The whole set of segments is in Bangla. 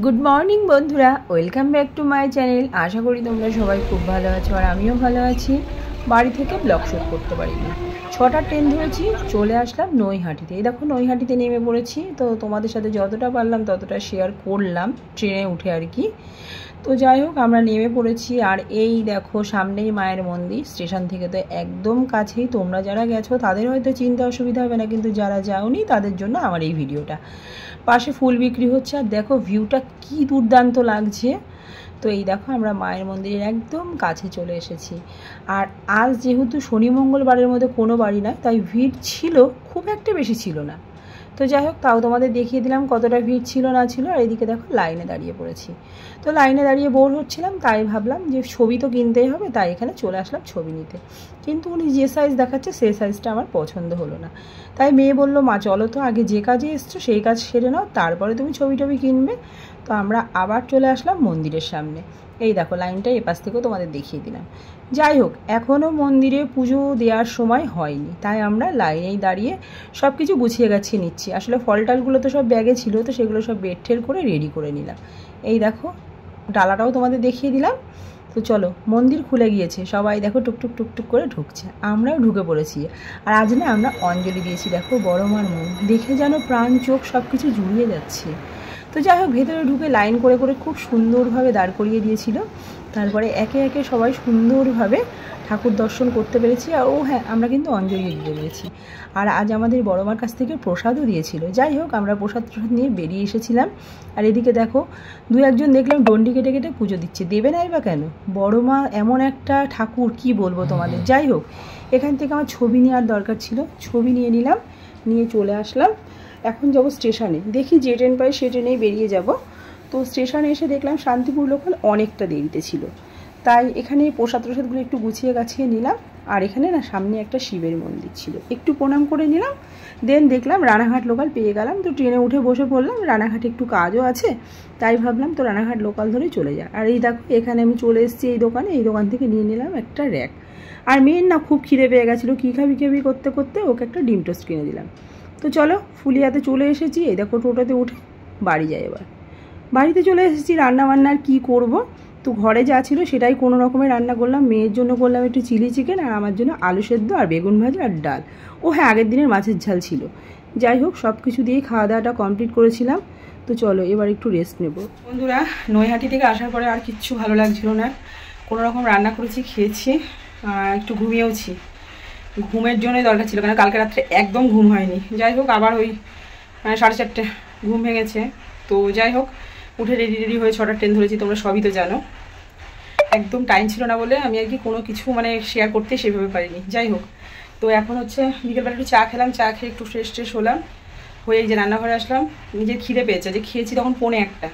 গুড মর্নিং বন্ধুরা, welcome back to my channel. আশা করি তোমরা সবাই খুব ভালো আছো আর আমিও ভালো আছি। বাড়ি থেকে ব্লগ শ্যুট করতে পারিনি, 6টার ট্রেন ধরেছি, চলে আসলাম নৈহাটিতে। এই দেখো নৈহাটিতে নেমে পড়েছি। তো তোমাদের সাথে যতটা পারলাম ততটা শেয়ার করলাম ট্রেনে উঠে আর কি। তো যাই হোক, আমরা নেমে পড়েছি আর এই দেখো সামনেই মায়ের মন্দির। স্টেশন থেকে তো একদম কাছেই। তোমরা যারা গেছো তাদের হয়তো চিন্তা অসুবিধা হবে না, কিন্তু যারা যাওনি তাদের জন্য আমার এই ভিডিওটা। পাশে ফুল বিক্রি হচ্ছে আর দেখো ভিউটা কি দুর্দান্ত লাগছে। তো এই দেখো আমরা মায়ের মন্দিরের একদম কাছে চলে এসেছি। আর আজ যেহেতু শনি মঙ্গলবারের মধ্যে কোনো বাড়ি নয়, তাই ভিড় ছিল, খুব একটা বেশি ছিল না। তো যাই হোক, তাও তোমাদের দেখিয়ে দিলাম কতটা ভিড় ছিল না ছিল। আর এদিকে দেখো লাইনে দাঁড়িয়ে পড়েছি। তো লাইনে দাঁড়িয়ে বোর হচ্ছিলাম, তাই ভাবলাম যে ছবি তো কিনতেই হবে, তাই এখানে চলে আসলাম ছবি নিতে। কিন্তু উনি যে সাইজ দেখাচ্ছে সেই সাইজটা আমার পছন্দ হলো না। তাই মেয়ে বললো, মা চলো তো আগে যে কাজে এসছো সেই কাজ সেরে নাও, তারপরে তুমি ছবি টবি কিনবে। তো আমরা আবার চলে আসলাম মন্দিরের সামনে। এই দেখো লাইনটা এপাশ থেকেও তোমাদের দেখিয়ে দিলাম। যাই হোক, এখনও মন্দিরে পুজো দেওয়ার সময় হয়নি, তাই আমরা লাইনেই দাঁড়িয়ে সব কিছু গুছিয়ে গাছিয়ে নিচ্ছি। আসলে ফল টালগুলো তো সব ব্যাগে ছিল, তো সেগুলো সব বেড ঠের করে রেডি করে নিলাম। এই দেখো ডালাটাও তোমাদের দেখিয়ে দিলাম। তো চলো, মন্দির খুলে গিয়েছে, সবাই দেখো টুকটুক টুকটুক করে ঢুকছে, আমরাও ঢুকে পড়েছি। আর আজ না আমরা অঞ্জলি দিয়েছি। দেখো বড় মার মুখ দেখে যেন প্রাণ চোখ সব কিছু জুড়িয়ে যাচ্ছে। তো যাই হোক, ভেতরে ঢুকে লাইন করে করে খুব সুন্দরভাবে দাঁড় করিয়ে দিয়েছিল। তারপরে একে একে সবাই সুন্দরভাবে ঠাকুর দর্শন করতে পেরেছি। আর হ্যাঁ, আমরা কিন্তু অঞ্জলি দিতে পেরেছি। আর আজ আমাদের বড় মার কাছ থেকে প্রসাদও দিয়েছিল। যাই হোক, আমরা প্রসাদ নিয়ে বেরিয়ে এসেছিলাম। আর এদিকে দেখো দু একজন দেখলাম ডন্ডি কেটে কেটে পুজো দিচ্ছে। দেবে নাই বা কেন? বড় মা এমন একটা ঠাকুর, কি বলবো তোমাদের। যাই হোক, এখান থেকে আমার ছবি নেওয়ার দরকার ছিল, ছবি নিয়ে নিলাম, নিয়ে চলে আসলাম। এখন যাবো স্টেশনে, দেখি যে ট্রেন পাই সে ট্রেনেই বেরিয়ে যাব। তো স্টেশনে এসে দেখলাম শান্তিপুর লোকাল অনেকটা দেরিতে ছিল, তাই এখানে প্রসাদগুলো একটু গুছিয়ে গাছিয়ে নিলাম। আর এখানে না সামনে একটা শিবের মন্দির ছিল, একটু প্রণাম করে নিলাম। দেন দেখলাম রানাঘাট লোকাল পেয়ে গেলাম। তো ট্রেনে উঠে বসে পড়লাম, রানাঘাটে একটু কাজও আছে, তাই ভাবলাম তো রানাঘাট লোকাল ধরে চলে যায়। আর এই দেখো এখানে আমি চলে এসেছি এই দোকানে। এই দোকান থেকে নিয়ে নিলাম একটা র্যাক। আর মেয়ের না খুব খিদে পেয়ে গেছিলো, কী খাবি করতে করতে ওকে একটা ডিম টোস্ট কিনে দিলাম। তো চলো ফুলিয়াতে চলে এসেছি। এই দেখো টোটোতে উঠে বাড়ি যাই। এবার বাড়িতে চলে এসেছি। রান্নাবান্না আর কী করবো, তো ঘরে যা ছিল সেটাই কোনো রকমের রান্না করলাম। মেয়ের জন্য করলাম একটু চিলি চিকেন, আর আমার জন্য আলু সেদ্ধ আর বেগুন ভাজা আর ডাল। ও হ্যাঁ, আগের দিনের মাছের ঝাল ছিল। যাই হোক, সব কিছু দিয়েই খাওয়া দাওয়াটা কমপ্লিট করেছিলাম। তো চলো এবার একটু রেস্ট নেব। বন্ধুরা, নৈহাটি থেকে আসার পরে আর কিচ্ছু ভালো লাগছিল না। কোনো রকম রান্না করেছি, খেয়েছি, একটু ঘুমিয়েওছি। ঘুমের জন্যই দরকার ছিল, কেন কালকে রাত্রে একদম ঘুম হয়নি। যাই হোক, আবার ওই 4:30 ঘুম ভেঙেছে। তো যাই হোক, উঠে রেডি হয়ে 6টার ট্রেন ধরেছি, তোমরা সবই তো জানো। একদম টাইম ছিল না বলে আমি আর কি কোনো কিছু শেয়ার করতে সেভাবে পারিনি। যাই হোক, তো এখন হচ্ছে বিকেলবেলা একটু চা খেলাম, চা খেয়ে একটু ফ্রেশ হলাম, হয়ে এই যে রান্নাঘরে আসলাম। নিজের খিদে পেয়েছে, যে খেয়েছি তখন 1:45,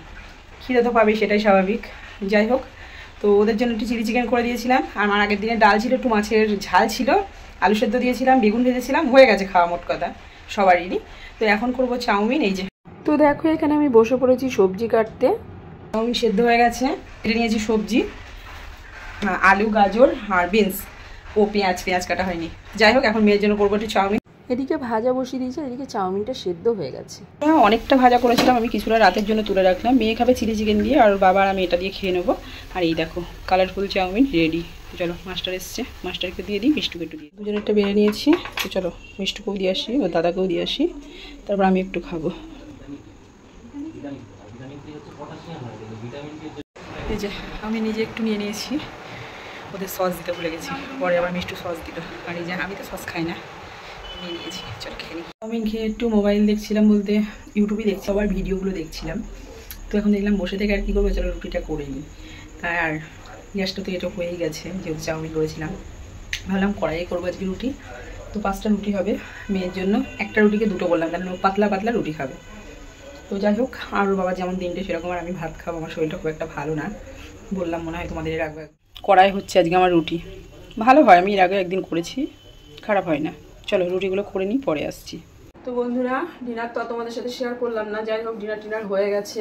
খিদে তো পাবেই, সেটাই স্বাভাবিক। যাই হোক, তো ওদের জন্য একটু চিলি চিকেন করে দিয়েছিলাম। আর আমার আগের দিনে ডাল ছিল, একটু মাছের ঝাল ছিল, আলু সেদ্ধ দিয়েছিলাম, বেগুন ভেজেছিলাম, হয়ে গেছে খাওয়া মোট কথা সবারই। তো এখন করবো চাউমিন। এই যে তো দেখো এখানে আমি বসে পড়েছি সবজি কাটতে। চাউমিন সেদ্ধ হয়ে গেছে, এটা নিয়েছি সবজি, আলু গাজর আর বিনস, ও পেঁয়াজ কাটা হয়নি। যাই হোক, এখন মেয়ের জন্য করবো একটু চাউমিন। এদিকে ভাজা বসিয়ে দিয়েছে, এদিকে চাউমিনটা সেদ্ধ হয়ে গেছে। অনেকটা ভাজা করেছিলাম আমি, কিছুটা রাতের জন্য তুলে রাখলাম। মেয়ে খাবে চিলি চিকেন দিয়ে, আর বাবা আর আমি এটা দিয়ে খেয়ে নেবো। আর এই দেখো কালারফুল চাউমিন রেডি। চলো, মাস্টার এসছে, মাস্টারকে দিয়ে দিই, মিষ্টুকে একটু দিয়ে, দুজনেরটা বেড়ে নিয়েছি। তো চলো মিষ্টুকেও দিয়ে আসি, ও দাদাকেও দিয়ে আসি, তারপর আমি একটু খাবো। এই যে আমি নিজে একটু নিয়ে নিয়েছি, ওদের সস দিতে ভুলে গেছি, পরে আবার মিষ্টু সস দিল। আর এই যে আমি তো সস খাই না, নিয়ে নিয়েছি, চল খেয়ে নিই। চাউমিন খেয়ে একটু মোবাইল দেখছিলাম, বলতে ইউটিউবে দেখছি, আবার ভিডিওগুলো দেখছিলাম। তো এখন দেখলাম বসে থেকে আর কী করবো, চলো রুটিটা করে নিই। আর গ্যাসটা তো এটা হয়েই গেছে, যেহেতু চাউমিন করেছিলাম, ভাবলাম কড়াইয়ে করবো আজকে রুটি। তো 5টা রুটি হবে মেয়ের জন্য, একটা রুটিকে 2টো বললাম, কারণ পাতলা পাতলা রুটি খাবে। তো যাই হোক, আর বাবা যেমন 3টে সেরকম, আর আমি ভাত খাবো, আমার শরীরটা খুব একটা ভালো না, বললাম মনে হয় তোমাদের এর আগে। কড়াই হচ্ছে আজকে আমার রুটি, ভালো হয়, আমি এর আগে একদিন করেছি, খারাপ হয় না। চলো রুটিগুলো করে নিই, পরে আসছি। তো বন্ধুরা, ডিনার তো তোমাদের সাথে শেয়ার করলাম না। যাই হোক, ডিনার হয়ে গেছে,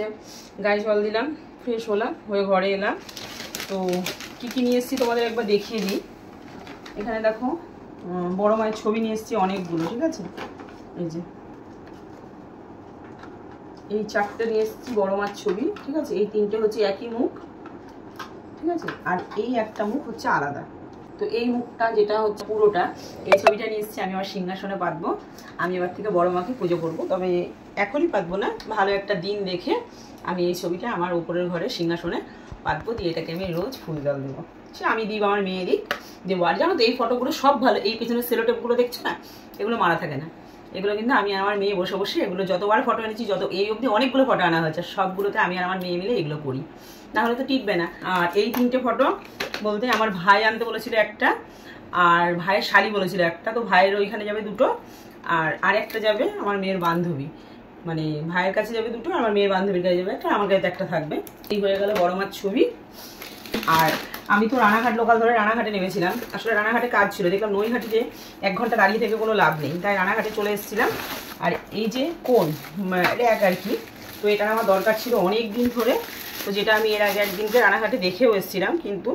গায়ে জল দিলাম, ফ্রেশ হলাম, হয়ে ঘরে এলাম। তো কী কী নিয়ে এসেছি তোমাদের একবার দেখিয়ে দিই। এখানে দেখো বড় মায়ের ছবি নিয়ে এসেছি অনেকগুলো, ঠিক আছে। এই যে এই 4টে নিয়ে এসেছি বড় মাছ ছবি, ঠিক আছে। এই 3টে হচ্ছে একই মুখ, ঠিক আছে। আর এই একটা মুখ হচ্ছে আলাদা। তো এই মুখটা যেটা হচ্ছে পুরোটা, এই ছবিটা নিয়ে এসেছি আমি আমার সিংহাসনে পাতবো। আমি এবার থেকে বড় মাকে পুজো করবো, তবে এখনই পাতবো না, ভালো একটা দিন দেখে আমি এই ছবিটা আমার উপরের ঘরে সিংহাসনে পাতবো, দিয়ে এটাকে আমি রোজ ফুল জল দেবো। সে আমি দিব, আমার মেয়ে দিক দেবো। আর জানো তো এই ফটোগুলো সব ভালো, এই পিছনের সেলোটেপগুলো দেখছো না, এগুলো মারা থাকে না। এগুলো কিন্তু আমি আমার মেয়ে বসে বসে এগুলো যতবার ফটো এনেছি, এই অবধি অনেকগুলো ফটো আনা হয়েছে, সবগুলোতে আমি আর আমার মেয়ে মিলে এগুলো করি, নাহলে তো টিকবে না। আর এই 3টে ফটো বলতে আমার ভাই আনতে বলেছিল একটা, আর ভাইয়ের শাড়ি বলেছিল একটা, তো ভাইয়ের ওইখানে যাবে 2টো, আর আরেকটা যাবে আমার মেয়ের বান্ধবী, মানে ভাইয়ের কাছে যাবে 2টো, আমার মেয়ের বান্ধবীর কাছে যাবে একটা, আমার কাছে একটা থাকবে। এই হয়ে গেল বড় মাছ ছবি। আর আমি তো রানাঘাট লোকাল ধরে রানাঘাটে নেমেছিলাম, আসলে রানাঘাটে কাজ ছিল, দেখলাম নৈহাটিতে 1 ঘন্টা দাঁড়িয়ে থেকে কোনো লাভ নেই, তাই রানাঘাটে চলে এসেছিলাম। আর এই যে কোন র্যাক আর কি, তো এটা আমার দরকার ছিল অনেক দিন ধরে, তো যেটা আমি এর আগে একদিনকে রানাঘাটে দেখেও এসেছিলাম, কিন্তু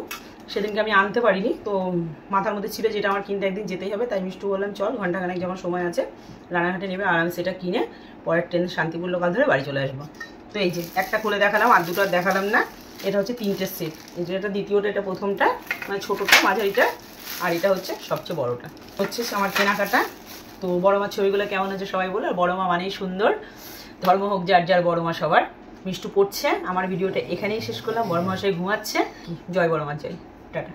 সেদিনকে আমি আনতে পারিনি। তো মাথার মধ্যে ছিল যেটা আমার কিনতে একদিন যেতেই হবে, তাই মিষ্টু বললাম চল ঘন্টাখানেক যখন সময় আছে রানাঘাটে নেবে, আর আমি সেটা কিনে পরের ট্রেন শান্তিপুর লোকাল ধরে বাড়ি চলে আসবো। তো এই যে একটা খুলে দেখালাম, আর 2টো আর দেখালাম না। এটা হচ্ছে 3টে সেট, এই যে এটা দ্বিতীয়টা, এটা প্রথমটা, মানে ছোটোটা, মাঝারিটা, আর এটা হচ্ছে সবচেয়ে বড়োটা। হচ্ছে আমার কেনাকাটা। তো বড় মার ছবিগুলো কেমন আছে সবাই বলে, আর বড় মা মানেই সুন্দর, ধর্ম হোক যার যার, বড় মা সবার। মিষ্টু পড়ছে, আমার ভিডিওটা এখানেই শেষ করলাম, বড় মহাশয় ঘুমাচ্ছে। জয় বড় মা, জয়, টাটা।